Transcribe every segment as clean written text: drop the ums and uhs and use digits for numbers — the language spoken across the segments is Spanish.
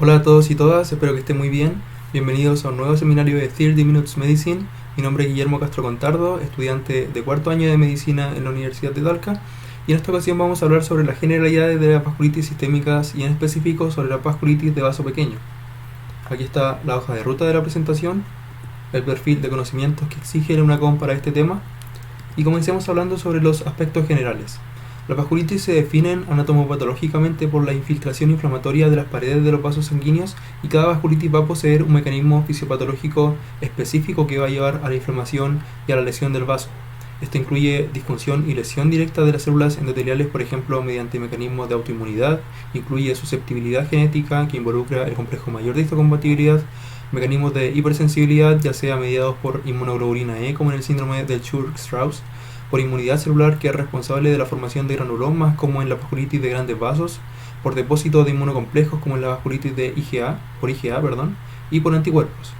Hola a todos y todas, espero que estén muy bien. Bienvenidos a un nuevo seminario de 30 Minutes Medicine. Mi nombre es Guillermo Castro Contardo, estudiante de cuarto año de medicina en la Universidad de Talca. Y en esta ocasión vamos a hablar sobre las generalidades de las vasculitis sistémicas y en específico sobre la vasculitis de vaso pequeño. Aquí está la hoja de ruta de la presentación, el perfil de conocimientos que exige el UNACOM para este tema. Y comencemos hablando sobre los aspectos generales. Las vasculitis se definen anatomopatológicamente por la infiltración inflamatoria de las paredes de los vasos sanguíneos y cada vasculitis va a poseer un mecanismo fisiopatológico específico que va a llevar a la inflamación y a la lesión del vaso. Esto incluye disfunción y lesión directa de las células endoteliales, por ejemplo, mediante mecanismos de autoinmunidad, incluye susceptibilidad genética que involucra el complejo mayor de histocompatibilidad, mecanismos de hipersensibilidad, ya sea mediados por inmunoglobulina E, como en el síndrome del Churg-Strauss, por inmunidad celular, que es responsable de la formación de granulomas, como en la vasculitis de grandes vasos, por depósitos de inmunocomplejos, como en la vasculitis de IgA, y por anticuerpos.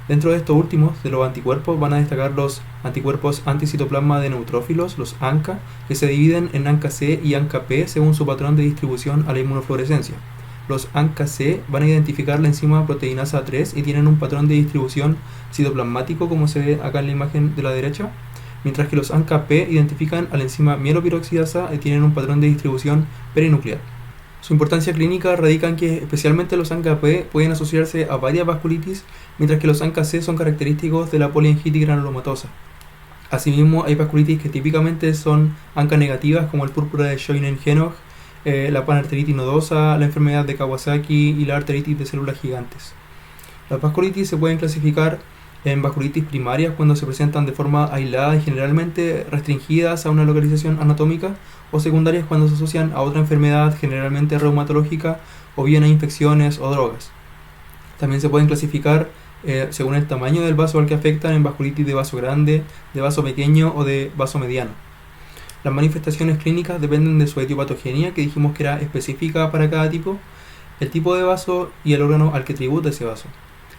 Dentro de estos últimos, de los anticuerpos, van a destacar los anticuerpos anticitoplasma de neutrófilos, los ANCA, que se dividen en ANCA-C y ANCA-P según su patrón de distribución a la inmunofluorescencia. Los ANCA-C van a identificar la enzima proteinasa 3 y tienen un patrón de distribución citoplasmático, como se ve acá en la imagen de la derecha, mientras que los ANCA-P identifican a la enzima mielopiroxidasa y tienen un patrón de distribución perinuclear. Su importancia clínica radica en que especialmente los ANCA-P pueden asociarse a varias vasculitis, mientras que los ANCA-C son característicos de la poliangitis granulomatosa. Asimismo, hay vasculitis que típicamente son ANCA negativas, como el púrpura de Shoinen-Henoch, la panarteritis nodosa, la enfermedad de Kawasaki y la arteritis de células gigantes. Las vasculitis se pueden clasificar en vasculitis primarias cuando se presentan de forma aislada y generalmente restringidas a una localización anatómica, o secundarias cuando se asocian a otra enfermedad generalmente reumatológica o bien a infecciones o drogas. También se pueden clasificar según el tamaño del vaso al que afectan en vasculitis de vaso grande, de vaso pequeño o de vaso mediano. Las manifestaciones clínicas dependen de su etiopatogenia, que dijimos que era específica para cada tipo, el tipo de vaso y el órgano al que tributa ese vaso.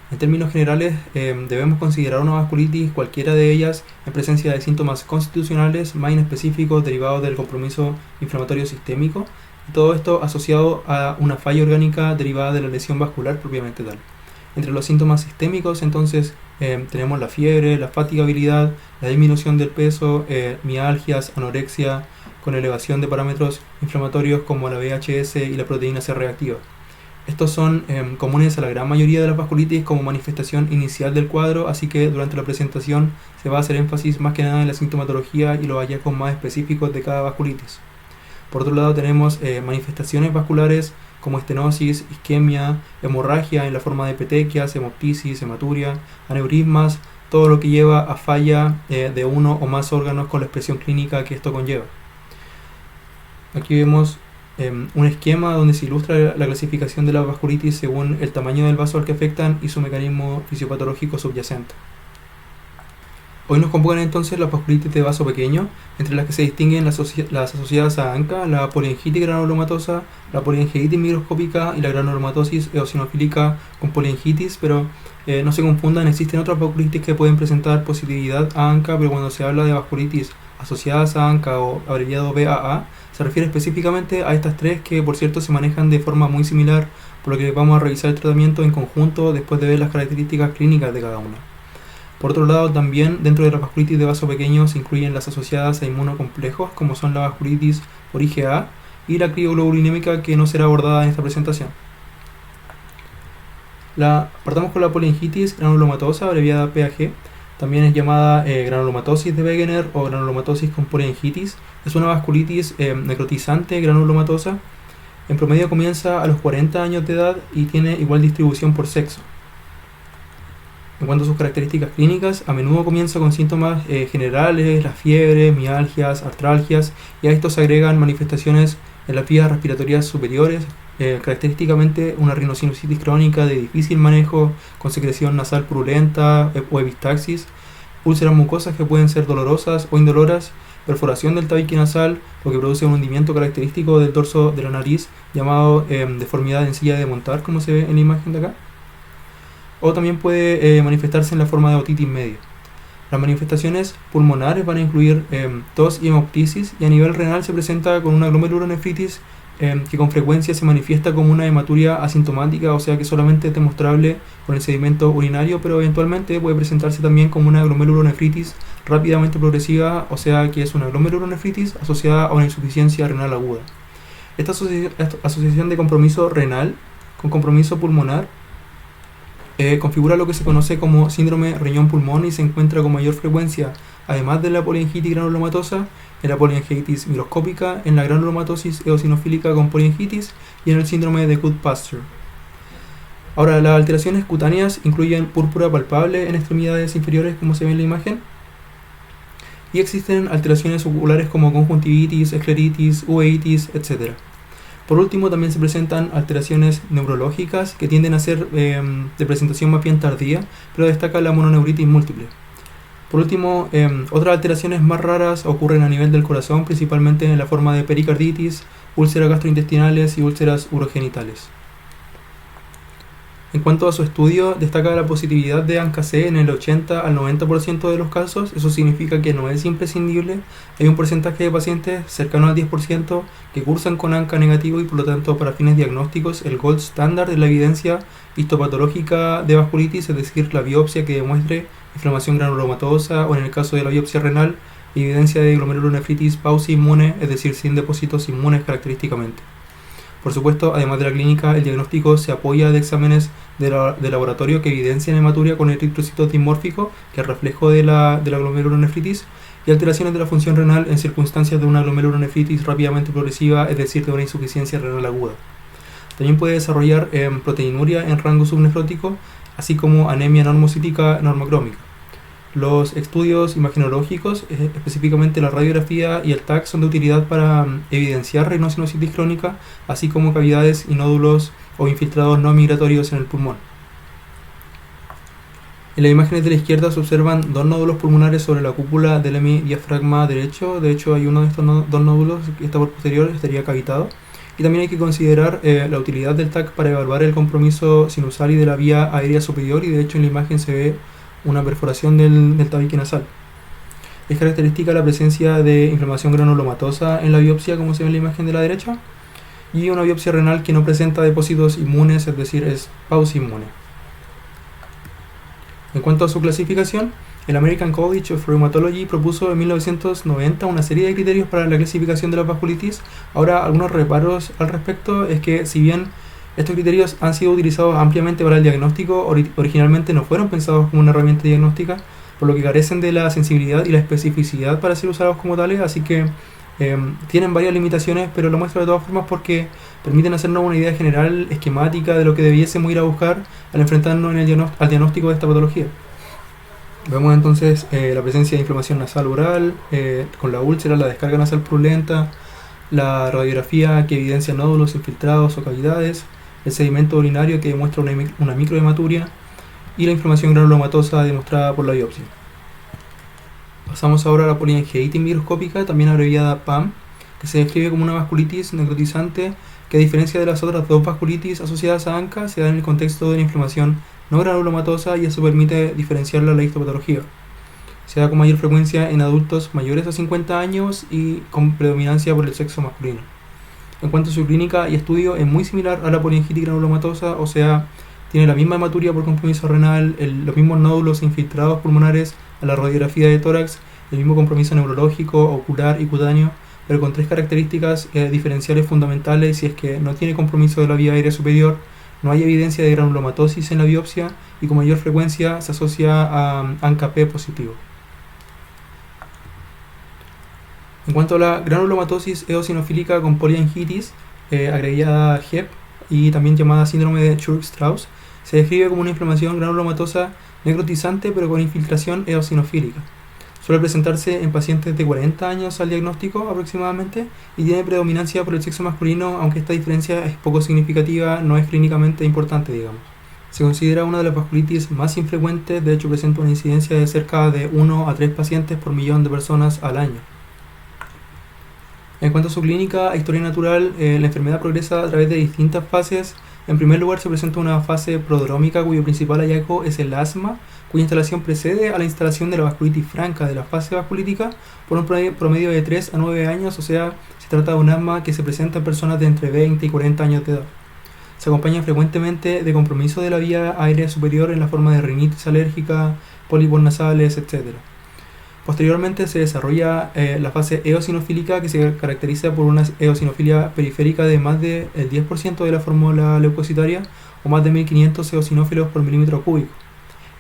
En términos generales, debemos considerar una vasculitis, cualquiera de ellas, en presencia de síntomas constitucionales más inespecíficos derivados del compromiso inflamatorio sistémico, y todo esto asociado a una falla orgánica derivada de la lesión vascular propiamente tal. Entre los síntomas sistémicos, entonces, tenemos la fiebre, la fatigabilidad, la disminución del peso, mialgias, anorexia, con elevación de parámetros inflamatorios como la VHS y la proteína C reactiva. Estos son comunes a la gran mayoría de las vasculitis como manifestación inicial del cuadro, así que durante la presentación se va a hacer énfasis más que nada en la sintomatología y los hallazgos más específicos de cada vasculitis. Por otro lado tenemos manifestaciones vasculares como estenosis, isquemia, hemorragia en la forma de petequias, hemoptisis, hematuria, aneurismas, todo lo que lleva a falla de uno o más órganos con la expresión clínica que esto conlleva. Aquí vemos un esquema donde se ilustra la clasificación de la vasculitis según el tamaño del vaso al que afectan y su mecanismo fisiopatológico subyacente. Hoy nos convocan entonces las vasculitis de vaso pequeño, entre las que se distinguen las asociadas a ANCA, la poliangitis granulomatosa, la poliangitis microscópica y la granulomatosis eosinofílica con poliangitis, pero no se confundan, existen otras vasculitis que pueden presentar positividad a ANCA, pero cuando se habla de vasculitis asociadas a ANCA o abreviado BAA, se refiere específicamente a estas tres que por cierto se manejan de forma muy similar, por lo que vamos a revisar el tratamiento en conjunto después de ver las características clínicas de cada una. Por otro lado, también dentro de la vasculitis de vaso pequeño se incluyen las asociadas a inmunocomplejos, como son la vasculitis por IgA y la crioglobulinémica, que no será abordada en esta presentación. Partamos con la poliangitis granulomatosa, abreviada PAG. También es llamada granulomatosis de Wegener o granulomatosis con poliangitis. Es una vasculitis necrotizante granulomatosa. En promedio comienza a los 40 años de edad y tiene igual distribución por sexo. En cuanto a sus características clínicas, a menudo comienza con síntomas generales, la fiebre, mialgias, artralgias, y a esto se agregan manifestaciones en las vías respiratorias superiores, característicamente una rinosinusitis crónica de difícil manejo, con secreción nasal purulenta o epistaxis, úlceras mucosas que pueden ser dolorosas o indoloras, perforación del tabique nasal, lo que produce un hundimiento característico del dorso de la nariz, llamado deformidad en silla de montar, como se ve en la imagen de acá. O también puede manifestarse en la forma de otitis media. Las manifestaciones pulmonares van a incluir tos y hemoptisis, y a nivel renal se presenta con una glomerulonefritis que con frecuencia se manifiesta como una hematuria asintomática, o sea que solamente es demostrable con el sedimento urinario, pero eventualmente puede presentarse también como una glomerulonefritis rápidamente progresiva, o sea que es una glomerulonefritis asociada a una insuficiencia renal aguda. Esta asociación de compromiso renal con compromiso pulmonar configura lo que se conoce como síndrome riñón-pulmón y se encuentra con mayor frecuencia, además de la poliangitis granulomatosa, en la poliangitis microscópica, en la granulomatosis eosinofílica con poliangitis y en el síndrome de Goodpasture. Ahora, las alteraciones cutáneas incluyen púrpura palpable en extremidades inferiores, como se ve en la imagen, y existen alteraciones oculares como conjuntivitis, escleritis, uveitis, etc. Por último, también se presentan alteraciones neurológicas que tienden a ser de presentación más bien tardía, pero destaca la mononeuritis múltiple. Por último, otras alteraciones más raras ocurren a nivel del corazón, principalmente en la forma de pericarditis, úlceras gastrointestinales y úlceras urogenitales. En cuanto a su estudio, destaca la positividad de ANCA-C en el 80 al 90% de los casos. Eso significa que no es imprescindible. Hay un porcentaje de pacientes cercano al 10% que cursan con ANCA negativo y por lo tanto para fines diagnósticos el gold standard de la evidencia histopatológica de vasculitis, es decir, la biopsia que demuestre inflamación granulomatosa o en el caso de la biopsia renal, evidencia de glomerulonefritis pauci-inmune, es decir, sin depósitos inmunes característicamente. Por supuesto, además de la clínica, el diagnóstico se apoya de exámenes de laboratorio que evidencian hematuria con eritrocitos dimórficos, que es reflejo de la glomerulonefritis, y alteraciones de la función renal en circunstancias de una glomerulonefritis rápidamente progresiva, es decir, de una insuficiencia renal aguda. También puede desarrollar proteinuria en rango subnefrótico, así como anemia normocítica normocrómica. Los estudios imagenológicos, específicamente la radiografía y el TAC, son de utilidad para evidenciar rinosinositis crónica, así como cavidades y nódulos o infiltrados no migratorios en el pulmón. En las imágenes de la izquierda se observan dos nódulos pulmonares sobre la cúpula del hemidiafragma derecho. De hecho, hay uno de estos dos nódulos que está por posterior, estaría cavitado. Y también hay que considerar la utilidad del TAC para evaluar el compromiso sinusal y de la vía aérea superior, y de hecho en la imagen se ve una perforación del tabique nasal. Es característica la presencia de inflamación granulomatosa en la biopsia, como se ve en la imagen de la derecha, y una biopsia renal que no presenta depósitos inmunes, es decir, es pauci-inmune. En cuanto a su clasificación, el American College of Rheumatology propuso en 1990 una serie de criterios para la clasificación de la vasculitis. Ahora, algunos reparos al respecto es que, si bien estos criterios han sido utilizados ampliamente para el diagnóstico, originalmente no fueron pensados como una herramienta diagnóstica, por lo que carecen de la sensibilidad y la especificidad para ser usados como tales, así que tienen varias limitaciones, pero lo muestro de todas formas porque permiten hacernos una idea general, esquemática, de lo que debiésemos ir a buscar al enfrentarnos al diagnóstico de esta patología. Vemos entonces la presencia de inflamación nasal oral, con la úlcera, la descarga nasal purulenta, la radiografía que evidencia nódulos infiltrados o cavidades, el sedimento urinario que demuestra una microhematuria y la inflamación granulomatosa demostrada por la biopsia. Pasamos ahora a la poliangiitis microscópica, también abreviada PAM, que se describe como una vasculitis necrotizante que, a diferencia de las otras dos vasculitis asociadas a ANCA, se da en el contexto de la inflamación no granulomatosa y eso permite diferenciarla de la histopatología. Se da con mayor frecuencia en adultos mayores a 50 años y con predominancia por el sexo masculino. En cuanto a su clínica y estudio, es muy similar a la poliangitis granulomatosa, o sea, tiene la misma hematuria por compromiso renal, los mismos nódulos infiltrados pulmonares a la radiografía de tórax, el mismo compromiso neurológico, ocular y cutáneo, pero con tres características diferenciales fundamentales, y es que no tiene compromiso de la vía aérea superior, no hay evidencia de granulomatosis en la biopsia y con mayor frecuencia se asocia a ANCA-P positivo. En cuanto a la granulomatosis eosinofílica con poliangitis, abreviada HEP y también llamada síndrome de Churg-Strauss, se describe como una inflamación granulomatosa necrotizante pero con infiltración eosinofílica. Suele presentarse en pacientes de 40 años al diagnóstico aproximadamente y tiene predominancia por el sexo masculino, aunque esta diferencia es poco significativa, no es clínicamente importante, digamos. Se considera una de las vasculitis más infrecuentes, de hecho presenta una incidencia de cerca de 1 a 3 pacientes por millón de personas al año. En cuanto a su clínica e historia natural, la enfermedad progresa a través de distintas fases. En primer lugar, se presenta una fase prodrómica cuyo principal hallazgo es el asma, cuya instalación precede a la instalación de la vasculitis franca de la fase vasculítica por un promedio de 3 a 9 años, o sea, Se trata de un asma que se presenta en personas de entre 20 y 40 años de edad. Se acompaña frecuentemente de compromiso de la vía aérea superior en la forma de rinitis alérgica, pólipos nasales, etc. Posteriormente se desarrolla la fase eosinofílica, que se caracteriza por una eosinofilia periférica de más del 10% de la fórmula leucocitaria o más de 1500 eosinófilos por milímetro cúbico.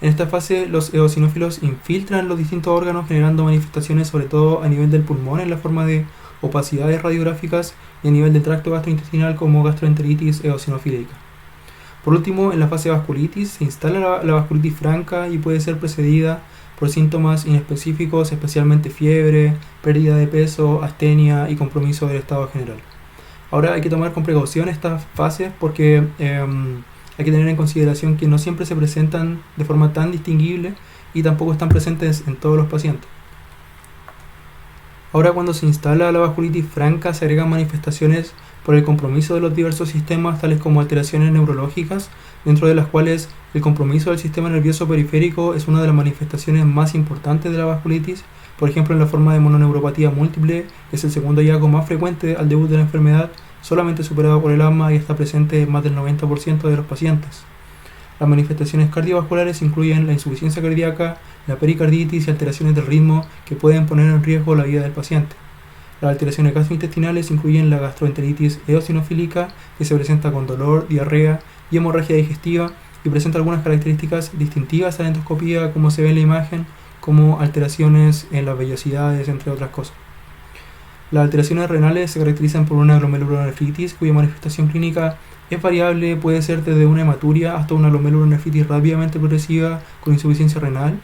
En esta fase los eosinófilos infiltran los distintos órganos generando manifestaciones sobre todo a nivel del pulmón en la forma de opacidades radiográficas y a nivel del tracto gastrointestinal como gastroenteritis eosinofílica. Por último, en la fase vasculitis se instala la vasculitis franca y puede ser precedida por síntomas inespecíficos, especialmente fiebre, pérdida de peso, astenia y compromiso del estado general. Ahora hay que tomar con precaución estas fases porque hay que tener en consideración que no siempre se presentan de forma tan distinguible y tampoco están presentes en todos los pacientes. Ahora, cuando se instala la vasculitis franca, se agregan manifestaciones por el compromiso de los diversos sistemas, tales como alteraciones neurológicas, dentro de las cuales el compromiso del sistema nervioso periférico es una de las manifestaciones más importantes de la vasculitis, por ejemplo en la forma de mononeuropatía múltiple, que es el segundo hallazgo más frecuente al debut de la enfermedad, solamente superado por el asma y está presente en más del 90% de los pacientes. Las manifestaciones cardiovasculares incluyen la insuficiencia cardíaca, la pericarditis y alteraciones del ritmo que pueden poner en riesgo la vida del paciente. Las alteraciones gastrointestinales incluyen la gastroenteritis eosinofílica, que se presenta con dolor, diarrea y hemorragia digestiva y presenta algunas características distintivas a la endoscopía, como se ve en la imagen, como alteraciones en las vellosidades, entre otras cosas. Las alteraciones renales se caracterizan por una glomerulonefritis, cuya manifestación clínica es variable, puede ser desde una hematuria hasta una glomerulonefritis rápidamente progresiva con insuficiencia renal.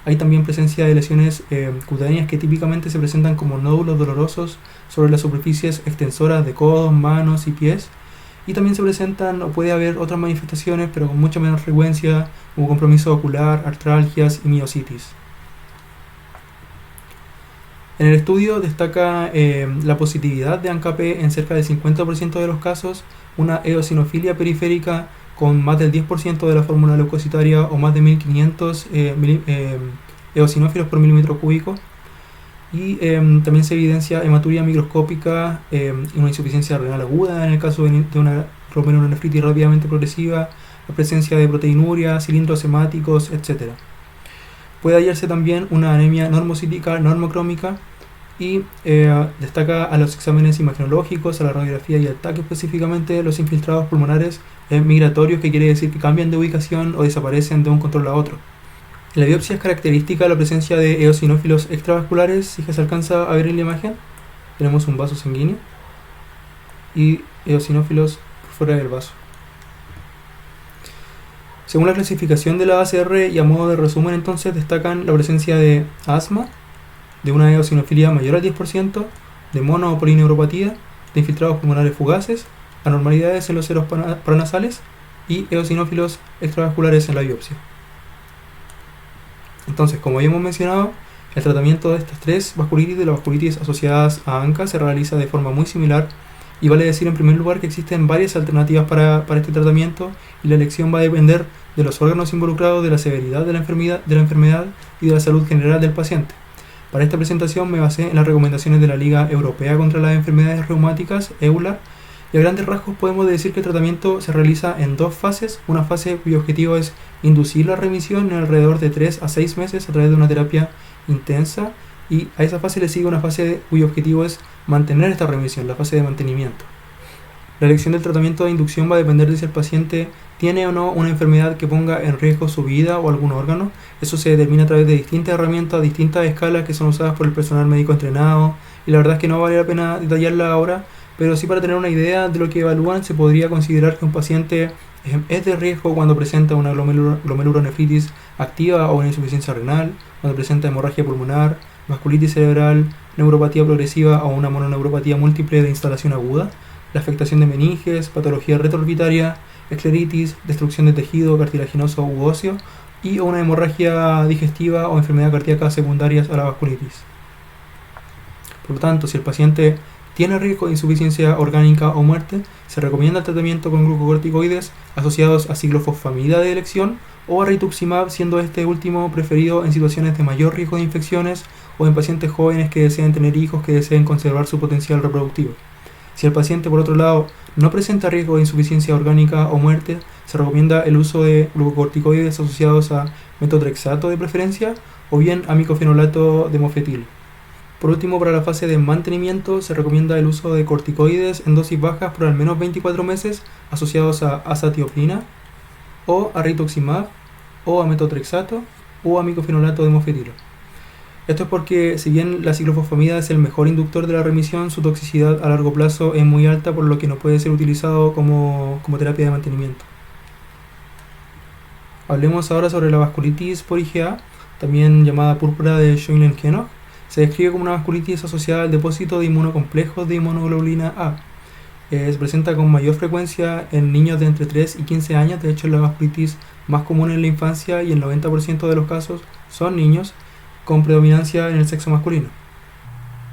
Hay también presencia de lesiones cutáneas que típicamente se presentan como nódulos dolorosos sobre las superficies extensoras de codos, manos y pies. Y también se presentan o puede haber otras manifestaciones, pero con mucha menor frecuencia, como compromiso ocular, artralgias y miositis. En el estudio destaca la positividad de ANCAP en cerca del 50% de los casos, una eosinofilia periférica con más del 10% de la fórmula leucocitaria o más de 1500 eosinófilos por milímetro cúbico. Y también se evidencia hematuria microscópica y una insuficiencia renal aguda en el caso de una glomerulonefritis rápidamente progresiva, la presencia de proteinuria, cilindros hemáticos, etc. Puede hallarse también una anemia normocítica normocrómica y destaca a los exámenes imagenológicos, a la radiografía y al TAC específicamente los infiltrados pulmonares migratorios, que quiere decir que cambian de ubicación o desaparecen de un control a otro. En la biopsia es característica la presencia de eosinófilos extravasculares, si se alcanza a ver en la imagen. Tenemos un vaso sanguíneo y eosinófilos fuera del vaso. Según la clasificación de la ACR y a modo de resumen, entonces destacan la presencia de asma, de una eosinofilia mayor al 10%, de mono o polineuropatía, de infiltrados pulmonares fugaces, anormalidades en los seros paranasales y eosinófilos extravasculares en la biopsia. Entonces, como ya hemos mencionado, el tratamiento de estas tres vasculitis, de las vasculitis asociadas a ANCA, se realiza de forma muy similar. Y vale decir en primer lugar que existen varias alternativas para este tratamiento y la elección va a depender de los órganos involucrados, de la severidad de la enfermedad y de la salud general del paciente. Para esta presentación me basé en las recomendaciones de la Liga Europea contra las Enfermedades Reumáticas, EULAR, y a grandes rasgos podemos decir que el tratamiento se realiza en dos fases. Una fase cuyo objetivo es inducir la remisión en alrededor de 3 a 6 meses a través de una terapia intensa, y a esa fase le sigue una fase cuyo objetivo es mantener esta remisión, la fase de mantenimiento. La elección del tratamiento de inducción va a depender de si el paciente tiene o no una enfermedad que ponga en riesgo su vida o algún órgano. Eso se determina a través de distintas herramientas, distintas escalas que son usadas por el personal médico entrenado, y la verdad es que no vale la pena detallarla ahora, pero sí, para tener una idea de lo que evalúan, se podría considerar que un paciente es de riesgo cuando presenta una glomerulonefritis activa o una insuficiencia renal, cuando presenta hemorragia pulmonar, vasculitis cerebral, neuropatía progresiva o una mononeuropatía múltiple de instalación aguda, la afectación de meninges, patología retroorbitaria, escleritis, destrucción de tejido cartilaginoso u óseo y una hemorragia digestiva o enfermedad cardíaca secundarias a la vasculitis. Por lo tanto, si el paciente tiene riesgo de insuficiencia orgánica o muerte, se recomienda el tratamiento con glucocorticoides asociados a ciclofosfamida de elección o a rituximab, siendo este último preferido en situaciones de mayor riesgo de infecciones o en pacientes jóvenes que deseen tener hijos que deseen conservar su potencial reproductivo. Si el paciente, por otro lado, no presenta riesgo de insuficiencia orgánica o muerte, se recomienda el uso de glucocorticoides asociados a metotrexato de preferencia o bien a micofenolato de mofetil. Por último, para la fase de mantenimiento, se recomienda el uso de corticoides en dosis bajas por al menos 24 meses asociados a azatioprina o a rituximab o a metotrexato o a micofenolato de mofetil. Esto es porque, si bien la ciclofosfamida es el mejor inductor de la remisión, su toxicidad a largo plazo es muy alta, por lo que no puede ser utilizado como terapia de mantenimiento. Hablemos ahora sobre la vasculitis por IgA, también llamada púrpura de Schönlein-Henoch. Se describe como una vasculitis asociada al depósito de inmunocomplejos de inmunoglobulina A. Se presenta con mayor frecuencia en niños de entre 3 y 15 años, de hecho es la vasculitis más común en la infancia y el 90% de los casos son niños, con predominancia en el sexo masculino.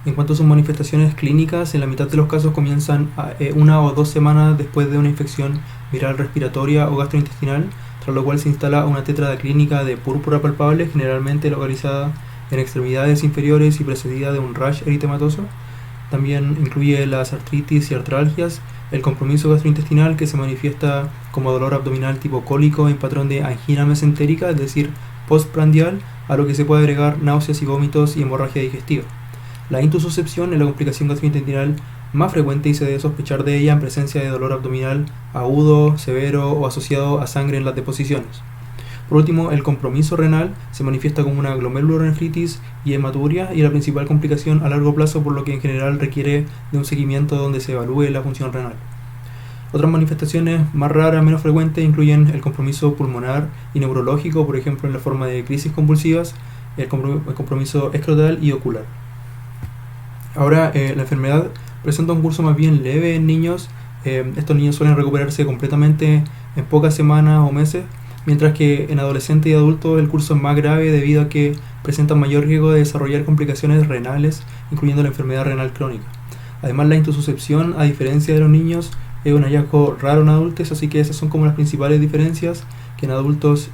En cuanto a sus manifestaciones clínicas, en la mitad de los casos comienzan 1 o 2 semanas después de una infección viral respiratoria o gastrointestinal, tras lo cual se instala una tétrada clínica de púrpura palpable, generalmente localizada en extremidades inferiores y precedida de un rash eritematoso. También incluye las artritis y artralgias, el compromiso gastrointestinal que se manifiesta como dolor abdominal tipo cólico en patrón de angina mesentérica, es decir, postprandial, a lo que se puede agregar náuseas y vómitos y hemorragia digestiva. La intususcepción es la complicación gastrointestinal más frecuente y se debe sospechar de ella en presencia de dolor abdominal agudo, severo o asociado a sangre en las deposiciones. Por último, el compromiso renal se manifiesta como una glomerulonefritis y hematuria y la principal complicación a largo plazo, por lo que en general requiere de un seguimiento donde se evalúe la función renal. Otras manifestaciones más raras, menos frecuentes, incluyen el compromiso pulmonar y neurológico, por ejemplo en la forma de crisis convulsivas, el compromiso escrotal y ocular. Ahora, la enfermedad presenta un curso más bien leve en niños. Estos niños suelen recuperarse completamente en pocas semanas o meses, mientras que en adolescentes y adultos el curso es más grave debido a que presentan mayor riesgo de desarrollar complicaciones renales, incluyendo la enfermedad renal crónica. Además, la intususcepción, a diferencia de los niños, es un hallazgo raro en adultos, así que esas son como las principales diferencias, que en adultos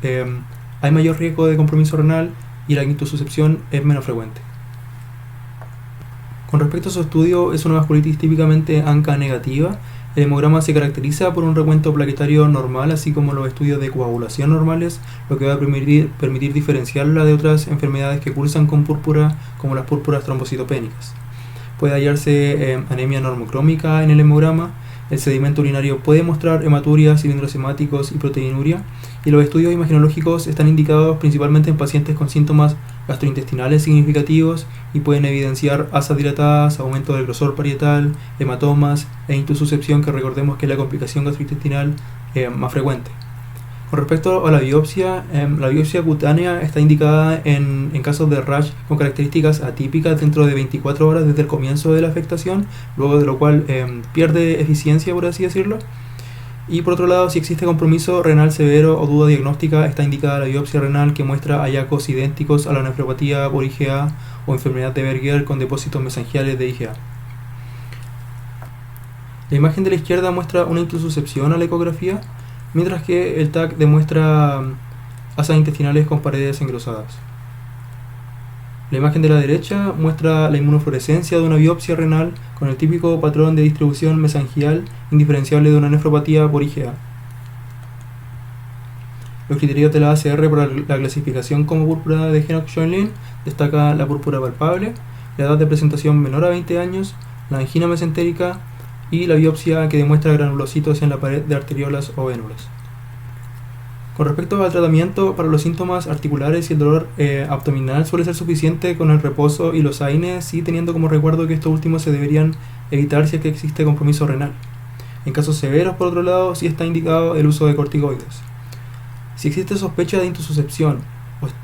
hay mayor riesgo de compromiso renal y la intususcepción es menos frecuente. Con respecto a su estudio, es una vasculitis típicamente ANCA negativa. El hemograma se caracteriza por un recuento plaquetario normal, así como los estudios de coagulación normales, lo que va a permitir diferenciarla de otras enfermedades que cursan con púrpura, como las púrpuras trombocitopénicas. Puede hallarse anemia normocrómica en el hemograma. El sedimento urinario puede mostrar hematuria, cilindros hemáticos y proteinuria, y los estudios imaginológicos están indicados principalmente en pacientes con síntomas gastrointestinales significativos y pueden evidenciar asas dilatadas, aumento del grosor parietal, hematomas e intususcepción, que recordemos que es la complicación gastrointestinal más frecuente. Con respecto a la biopsia cutánea está indicada en casos de rash con características atípicas dentro de 24 horas desde el comienzo de la afectación, luego de lo cual pierde eficiencia, por así decirlo. Y por otro lado, si existe compromiso renal severo o duda diagnóstica, está indicada la biopsia renal, que muestra hallazgos idénticos a la nefropatía por IgA o enfermedad de Berger con depósitos mesangiales de IgA. La imagen de la izquierda muestra una intususcepción a la ecografía, mientras que el TAC demuestra asas intestinales con paredes engrosadas. La imagen de la derecha muestra la inmunofluorescencia de una biopsia renal con el típico patrón de distribución mesangial indiferenciable de una nefropatía por IgA. Los criterios de la ACR para la clasificación como púrpura de Henoch-Schönlein destaca la púrpura palpable, la edad de presentación menor a 20 años, la angina mesentérica y la biopsia que demuestra granulocitos en la pared de arteriolas o vénulas. Con respecto al tratamiento para los síntomas articulares y el dolor abdominal, suele ser suficiente con el reposo y los AINES, y teniendo como recuerdo que estos últimos se deberían evitar si es que existe compromiso renal. En casos severos, por otro lado, sí está indicado el uso de corticoides. Si existe sospecha de intususcepción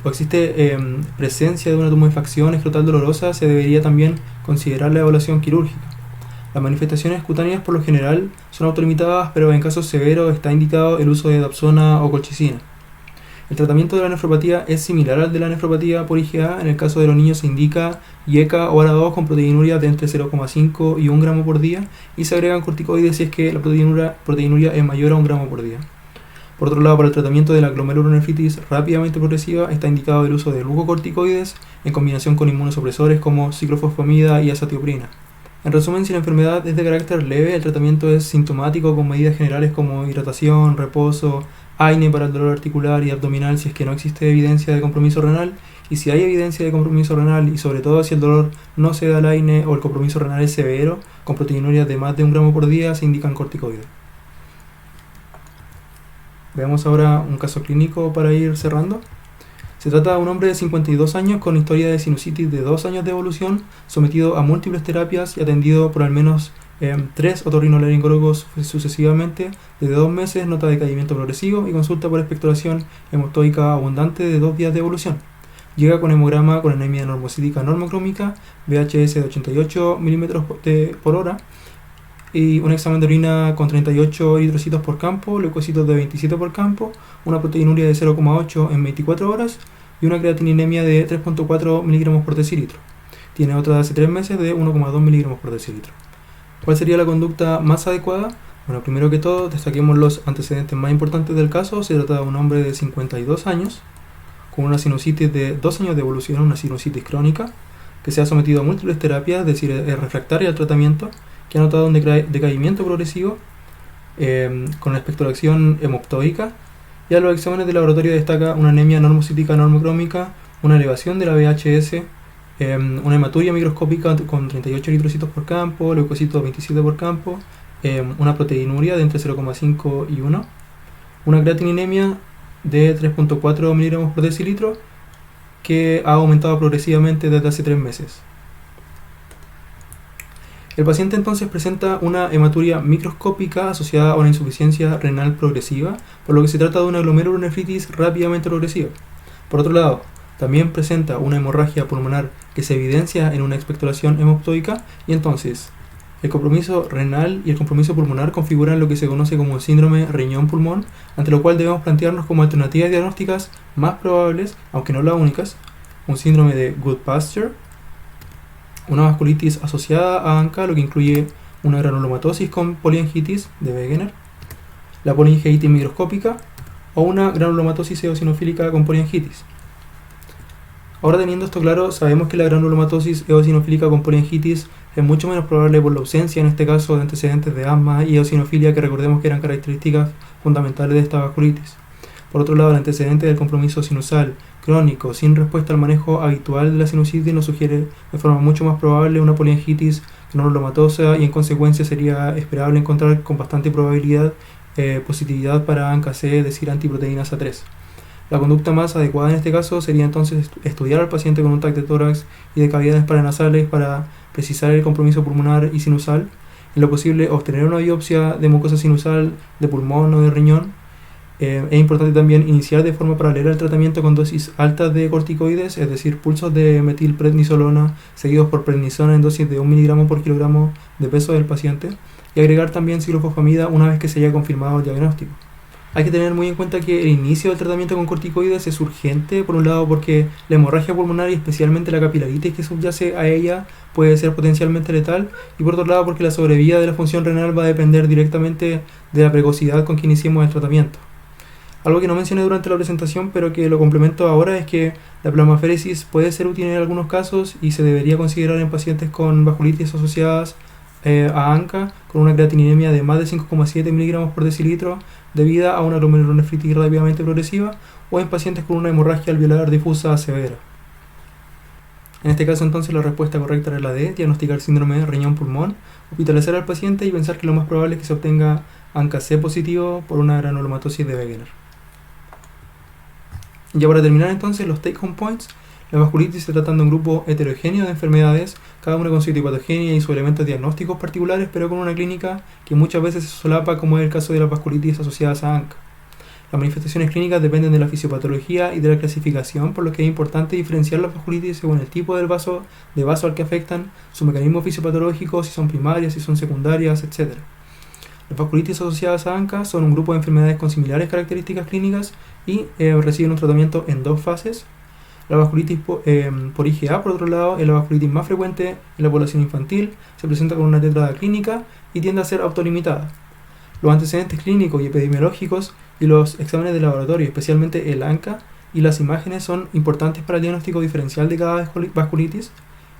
o existe presencia de una tumefacción escrotal dolorosa, se debería también considerar la evaluación quirúrgica. Las manifestaciones cutáneas por lo general son autolimitadas, pero en casos severos está indicado el uso de dapsona o colchicina. El tratamiento de la nefropatía es similar al de la nefropatía por IgA. En el caso de los niños se indica IECA o ARA2 con proteinuria de entre 0,5 y 1 gramo por día y se agregan corticoides si es que la proteinuria es mayor a 1 gramo por día. Por otro lado, para el tratamiento de la glomerulonefritis rápidamente progresiva está indicado el uso de glucocorticoides en combinación con inmunosupresores como ciclofosfamida y azatioprina. En resumen, si la enfermedad es de carácter leve, el tratamiento es sintomático con medidas generales como hidratación, reposo, AINE para el dolor articular y abdominal si es que no existe evidencia de compromiso renal, y si hay evidencia de compromiso renal y sobre todo si el dolor no se da al AINE o el compromiso renal es severo, con proteinurias de más de 1 gramo por día se indican corticoides. Veamos ahora un caso clínico para ir cerrando. Se trata de un hombre de 52 años con historia de sinusitis de 2 años de evolución, sometido a múltiples terapias y atendido por al menos 3 otorrinolaringólogos sucesivamente. Desde 2 meses nota decaimiento progresivo y consulta por expectoración hemoptóica abundante de 2 días de evolución. Llega con hemograma con anemia normocítica normocrómica, VHS de 88 milímetros por hora y un examen de orina con 38 eritrocitos por campo, leucocitos de 27 por campo, una proteinuria de 0,8 en 24 horas y una creatininemia de 3,4 miligramos por decilitro. Tiene otra de hace 3 meses de 1,2 miligramos por decilitro. ¿Cuál sería la conducta más adecuada? Bueno, primero que todo, destaquemos los antecedentes más importantes del caso. Se trata de un hombre de 52 años con una sinusitis de 2 años de evolución, una sinusitis crónica, que se ha sometido a múltiples terapias, es decir, es refractaria al tratamiento, que ha notado un decaimiento progresivo con la expectoración hemoptóica, y a los exámenes de laboratorio destaca una anemia normocítica normocrómica, una elevación de la VHS, una hematuria microscópica con 38 eritrocitos por campo, leucocitos 27 por campo, una proteinuria de entre 0,5 y 1, una creatininemia de 3,4 miligramos por decilitro que ha aumentado progresivamente desde hace 3 meses. El paciente entonces presenta una hematuria microscópica asociada a una insuficiencia renal progresiva, por lo que se trata de una glomerulonefritis rápidamente progresiva. Por otro lado, también presenta una hemorragia pulmonar que se evidencia en una expectoración hemoptóica, y entonces el compromiso renal y el compromiso pulmonar configuran lo que se conoce como el síndrome riñón-pulmón, ante lo cual debemos plantearnos como alternativas diagnósticas más probables, aunque no las únicas, un síndrome de Goodpasture, una vasculitis asociada a ANCA, lo que incluye una granulomatosis con poliangitis de Wegener, la polingiitis microscópica o una granulomatosis eosinofílica con poliangitis. Ahora, teniendo esto claro, sabemos que la granulomatosis eosinofílica con poliangitis es mucho menos probable por la ausencia, en este caso, de antecedentes de asma y eosinofilia, que recordemos que eran características fundamentales de esta vasculitis. Por otro lado, el antecedente del compromiso sinusal crónico sin respuesta al manejo habitual de la sinusitis nos sugiere de forma mucho más probable una poliangitis granulomatosa, y en consecuencia sería esperable encontrar con bastante probabilidad positividad para ANCA-C, es decir, antiproteínas A3. La conducta más adecuada en este caso sería entonces estudiar al paciente con un TAC de tórax y de cavidades paranasales para precisar el compromiso pulmonar y sinusal. En lo posible, obtener una biopsia de mucosa sinusal de pulmón o de riñón. Es importante también iniciar de forma paralela el tratamiento con dosis altas de corticoides, es decir, pulsos de metilprednisolona seguidos por prednisona en dosis de 1 miligramo por kilogramo de peso del paciente, y agregar también ciclofosfamida una vez que se haya confirmado el diagnóstico. Hay que tener muy en cuenta que el inicio del tratamiento con corticoides es urgente, por un lado porque la hemorragia pulmonar y especialmente la capilaritis que subyace a ella puede ser potencialmente letal, y por otro lado porque la sobrevida de la función renal va a depender directamente de la precocidad con que iniciemos el tratamiento. Algo que no mencioné durante la presentación, pero que lo complemento ahora, es que la plasmaféresis puede ser útil en algunos casos y se debería considerar en pacientes con vasculitis asociadas a ANCA, con una creatininemia de más de 5,7 miligramos por decilitro debida a una glomerulonefritis rápidamente progresiva, o en pacientes con una hemorragia alveolar difusa severa. En este caso entonces la respuesta correcta era la D, diagnosticar síndrome riñón-pulmón, hospitalizar al paciente y pensar que lo más probable es que se obtenga ANCA-C positivo por una granulomatosis de Wegener. Ya para terminar entonces los take home points: la vasculitis se trata de un grupo heterogéneo de enfermedades, cada una con su etiopatogenia y sus elementos diagnósticos particulares, pero con una clínica que muchas veces se solapa, como es el caso de las vasculitis asociadas a ANCA. Las manifestaciones clínicas dependen de la fisiopatología y de la clasificación, por lo que es importante diferenciar las vasculitis según el tipo del vaso al que afectan, su mecanismo fisiopatológico, si son primarias, si son secundarias, etc. Las vasculitis asociadas a ANCA son un grupo de enfermedades con similares características clínicas y reciben un tratamiento en dos fases. La vasculitis por IgA, por otro lado, es la vasculitis más frecuente en la población infantil, se presenta con una tetrada clínica y tiende a ser autolimitada. Los antecedentes clínicos y epidemiológicos y los exámenes de laboratorio, especialmente el ANCA y las imágenes, son importantes para el diagnóstico diferencial de cada vasculitis.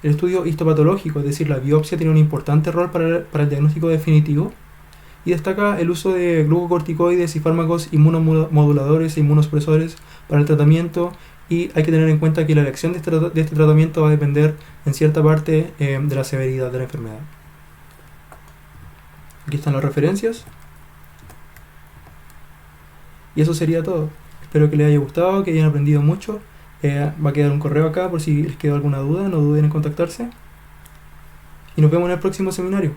El estudio histopatológico, es decir, la biopsia, tiene un importante rol para el diagnóstico definitivo y destaca el uso de glucocorticoides y fármacos inmunomoduladores e inmunosupresores para el tratamiento, y hay que tener en cuenta que la elección de este tratamiento va a depender en cierta parte de la severidad de la enfermedad. Aquí están las referencias. Y eso sería todo. Espero que les haya gustado, que hayan aprendido mucho. Va a quedar un correo acá por si les quedó alguna duda, no duden en contactarse. Y nos vemos en el próximo seminario.